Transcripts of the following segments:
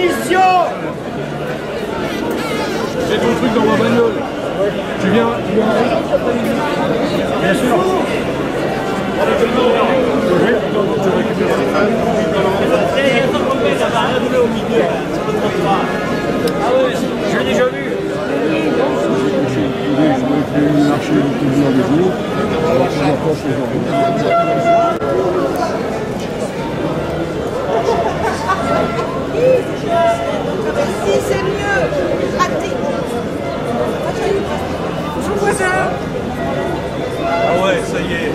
munitions. J'ai ton truc dans ma bagnole. Tu viens bien sûr. Ah ouais, je l'ai déjà vu. Si c'est mieux, raté. Bonjour voisin. Ah ouais, ça y est.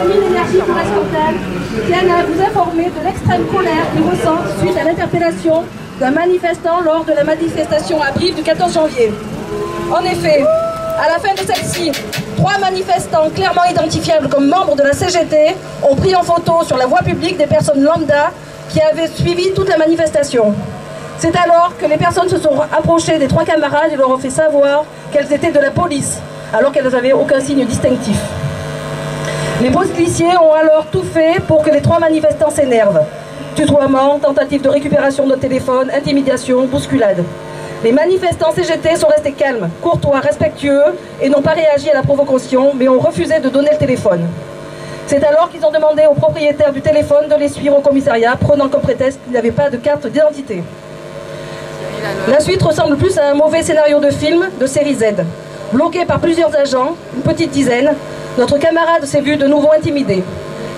Mine Énergie Correspondante tiennent à vous informer de l'extrême colère qu'ils ressentent suite à l'interpellation d'un manifestant lors de la manifestation à Brive du 14 janvier. En effet, à la fin de celle-ci, 3 manifestants clairement identifiables comme membres de la CGT ont pris en photo sur la voie publique des personnes lambda qui avaient suivi toute la manifestation. C'est alors que les personnes se sont approchées des 3 camarades et leur ont fait savoir qu'elles étaient de la police, alors qu'elles n'avaient aucun signe distinctif. Les policiers ont alors tout fait pour que les 3 manifestants s'énervent. Tutoiement, tentative de récupération de téléphone, intimidation, bousculade. Les manifestants CGT sont restés calmes, courtois, respectueux et n'ont pas réagi à la provocation, mais ont refusé de donner le téléphone. C'est alors qu'ils ont demandé au propriétaire du téléphone de les suivre au commissariat, prenant comme prétexte qu'il n'avait pas de carte d'identité. La suite ressemble plus à un mauvais scénario de film de série Z. Bloqué par plusieurs agents, une petite dizaine, notre camarade s'est vu de nouveau intimidé.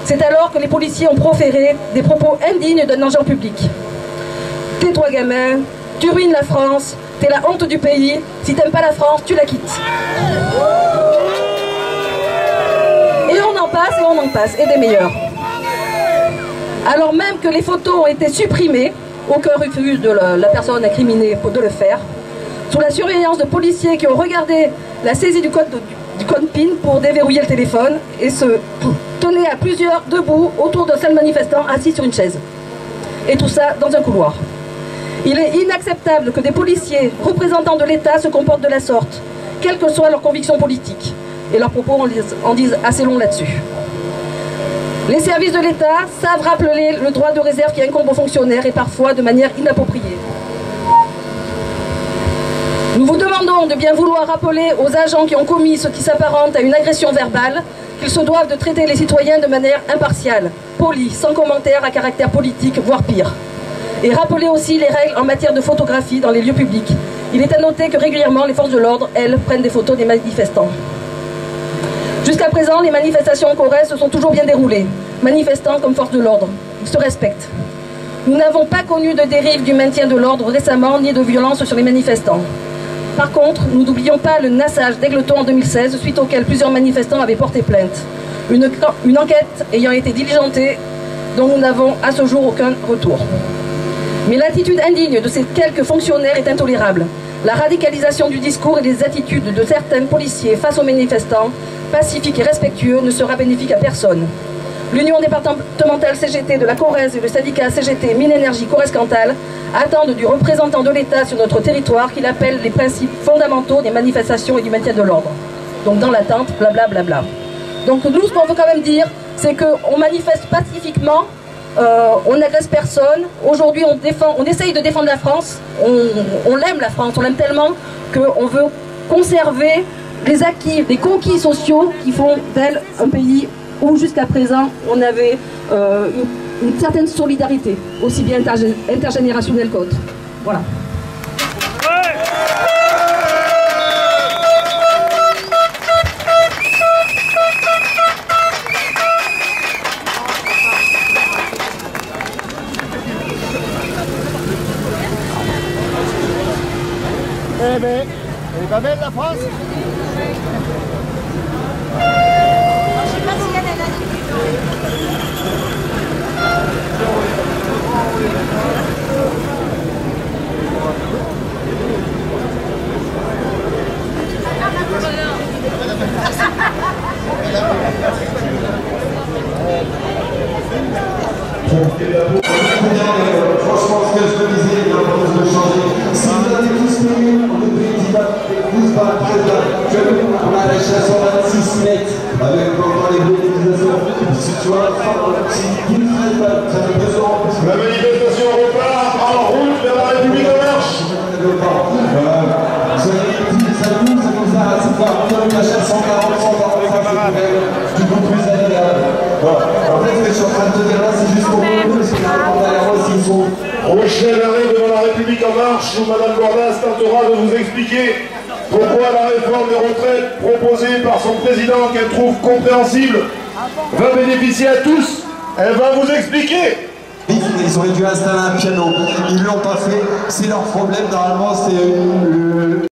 C'est alors que les policiers ont proféré des propos indignes d'un agent public. « Tais-toi gamin, tu ruines la France, t'es la honte du pays, si t'aimes pas la France, tu la quittes. » Et on en passe, et on en passe, et des meilleurs. Alors même que les photos ont été supprimées, aucun refuse de la personne incriminée de le faire, sous la surveillance de policiers qui ont regardé la saisie du code PIN pour déverrouiller le téléphone et se tenaient à plusieurs debout autour d'un seul manifestant assis sur une chaise. Et tout ça dans un couloir. Il est inacceptable que des policiers représentants de l'État se comportent de la sorte, quelles que soient leurs convictions politiques. Et leurs propos en disent assez long là-dessus. Les services de l'État savent rappeler le droit de réserve qui incombe aux fonctionnaires et parfois de manière inappropriée. Nous vous demandons de bien vouloir rappeler aux agents qui ont commis ce qui s'apparente à une agression verbale qu'ils se doivent de traiter les citoyens de manière impartiale, polie, sans commentaire à caractère politique, voire pire. Et rappeler aussi les règles en matière de photographie dans les lieux publics. Il est à noter que régulièrement les forces de l'ordre, elles, prennent des photos des manifestants. Jusqu'à présent, les manifestations en Corrèze se sont toujours bien déroulées. Manifestants comme force de l'ordre. Ils se respectent. Nous n'avons pas connu de dérive du maintien de l'ordre récemment, ni de violence sur les manifestants. Par contre, nous n'oublions pas le nassage d'Égletons en 2016, suite auquel plusieurs manifestants avaient porté plainte. Une enquête ayant été diligentée, dont nous n'avons à ce jour aucun retour. Mais l'attitude indigne de ces quelques fonctionnaires est intolérable. La radicalisation du discours et des attitudes de certains policiers face aux manifestants, pacifiques et respectueux, ne sera bénéfique à personne. L'Union départementale CGT de la Corrèze et le syndicat CGT Mine Énergie Corrèze-Cantal attendent du représentant de l'État sur notre territoire qu'il appelle les principes fondamentaux des manifestations et du maintien de l'ordre. Donc dans l'attente, blablabla. Donc nous, ce qu'on veut quand même dire, c'est qu'on manifeste pacifiquement, on n'agresse personne. Aujourd'hui, on essaye de défendre la France. On l'aime la France, on l'aime tellement qu'on veut conserver les acquis, les conquis sociaux qui font d'elle un pays où jusqu'à présent on avait une certaine solidarité, aussi bien intergénérationnelle qu'autre. Voilà. Eh ben, elle est pas belle la France? Franchement, ce que je me disais, il y a l'importance de changer. Si vous avez tous payé, on ne paye pas, pousse pas, on a la chasse en 26 mètres, avec encore les mobilisations. Si tu as un fort, si vous ne faites pas, ça fait 2 ans. La manifestation repart. prochaine arrêt devant la République en marche où Mme Bordas tentera de vous expliquer pourquoi la réforme des retraites proposée par son président qu'elle trouve compréhensible va bénéficier à tous. Elle va vous expliquer. Ils auraient dû installer un piano, ils ne l'ont pas fait, c'est leur problème, normalement c'est